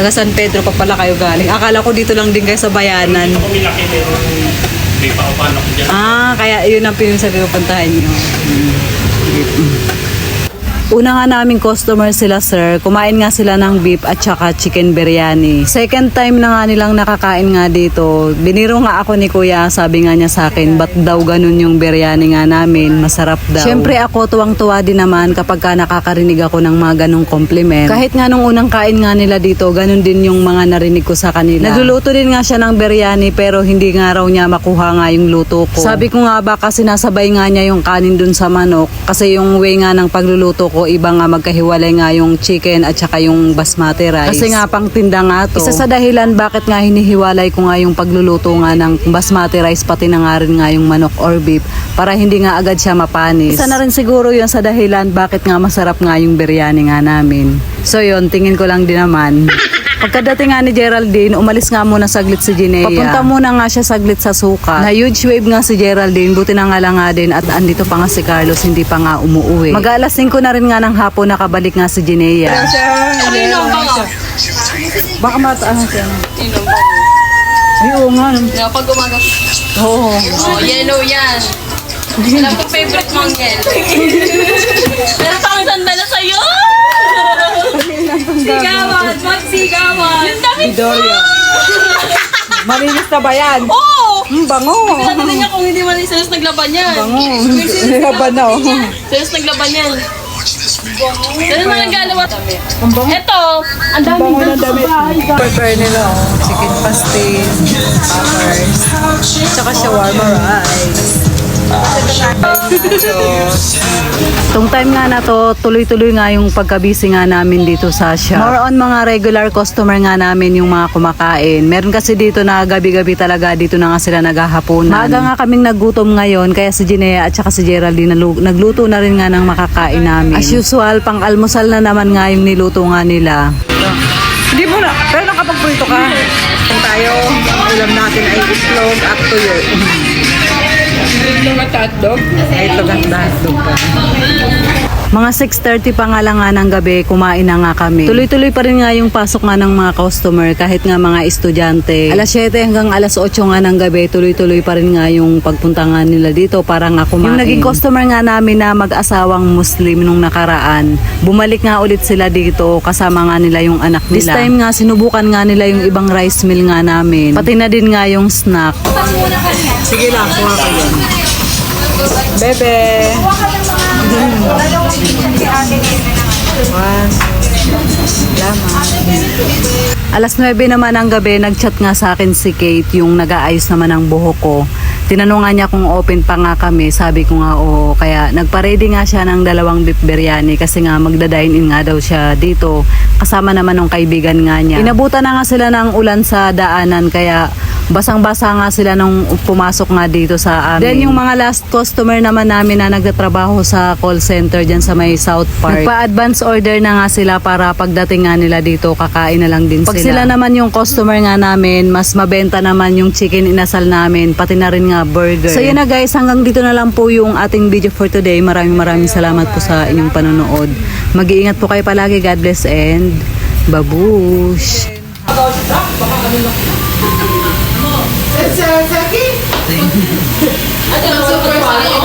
Taga San Pedro pa pala kayo galing. Akala ko dito lang din kayo sa Bayanan. Ito kung milaki meron may paupanok dyan. Kaya yun ang pinagsabi ko puntahan nyo. Una nga naming customer sila sir, kumain nga sila ng beef at saka chicken biryani. Second time na nga nilang nakakain nga dito. Biniro nga ako ni kuya, sabi nga niya sa akin, ba't daw ganun yung biryani nga namin, masarap daw. Siyempre ako tuwang-tuwa din naman kapag ka nakakarinig ako ng mga ganung compliment. Kahit nga nung unang kain nga nila dito, ganun din yung mga narinig ko sa kanila. Nagluluto din nga siya ng biryani pero hindi nga raw niya makuha nga yung luto ko. Sabi ko nga baka sinasabay nga niya yung kanin dun sa manok kasi yung way nga ng pagluluto ko iba nga magkahiwalay nga yung chicken at saka yung basmati rice. Kasi nga pang tinda nga to. Isa sa dahilan bakit nga hinihiwalay ko nga yung pagluluto nga ng basmati rice pati na nga rin nga yung manok or beef para hindi nga agad siya mapanis. Isa na rin siguro yun sa dahilan bakit nga masarap nga yung biryani nga namin. So yun, tingin ko lang din naman. Pagkadating nga ni Geraldine, umalis nga muna saglit si Jinea. Papunta muna nga siya saglit sa suka. Na huge wave nga si Geraldine, buti na nga lang nga din at andito pa nga si Carlos, hindi pa nga umuwi. Mag-alas 5 na rin nga ng hapon nakabalik nga si Jinea. Kanino ba nga? Baka mataan siya. Kanino ba? Ay, oo nga. Pag umaga. Oo. Oh, yellow yan. Alam ko favorite mong yellow. Meron pa akong sandala sa'yo! Sigawan! Magsigawan! Yung damit mo! Malinis na ba yan? Oo! Bango. Pinatatan niya kung hindi man yung naglaban yan. Bango. Laban na. Serious naglaban yan. Serious na nagalawa. Ito, ang daming ganito sa bahay. Prepare nila chicken pastil, peppers, tsaka shawarma rice. Itong time nga na to, tuloy-tuloy nga yung pagkabisi nga namin dito sa shop. More on mga regular customer nga namin yung mga kumakain. Meron kasi dito na gabi-gabi talaga dito na nga sila naghahaponan. Maaga nga kaming nagutom ngayon kaya si Jinea at saka si Geraldine nagluto na rin nga ng makakain namin. As usual, pang almusal na naman nga yung niluto nga nila. Hindi mo na, pero nakapagprito ka. Kung tayo, ang ulam natin ay itlog at tuyo. Itlog at hotdog. Itlog at hotdog pa. Mga 6:30 pa nga lang nga ng gabi, kumain na nga kami. Tuloy-tuloy pa rin nga yung pasok nga ng mga customer kahit nga mga estudyante. Alas 7 hanggang alas 8 nga ng gabi, tuloy-tuloy pa rin nga yung pagpunta nga nila dito para nga kumain. Yung naging customer nga namin na mag-asawang Muslim nung nakaraan, bumalik nga ulit sila dito kasama nga nila yung anak nila. This time nga, sinubukan nga nila yung ibang rice meal nga namin. Pati na din nga yung snack. Sige lang, kuha ka yun. Bebe! Alas 9 naman ng gabi, nagchat nga sa akin si Kate, yung nag-aayos naman ng buhok ko. Tinanungan niya kung open pa nga kami, sabi ko nga oo. Kaya nagpa-ready nga siya ng 2 beef biryani kasi nga magda-dine in nga daw siya dito. Kasama naman ng kaibigan nga niya. Inabutan na nga sila ng ulan sa daanan kaya basang-basa nga sila nung pumasok nga dito sa amin. Then yung mga last customer naman namin na nagtatrabaho sa call center dyan sa may South Park. Nagpa-advance order na nga sila para pagdating nga nila dito, kakain na lang din sila. Pag sila naman yung customer nga namin, mas mabenta naman yung chicken inasal namin, pati na rin nga burger. So yun na guys, hanggang dito na lang po yung ating video for today. Maraming salamat po sa inyong panonood. Mag-iingat po kayo palagi. God bless and babush! Ano, super fire.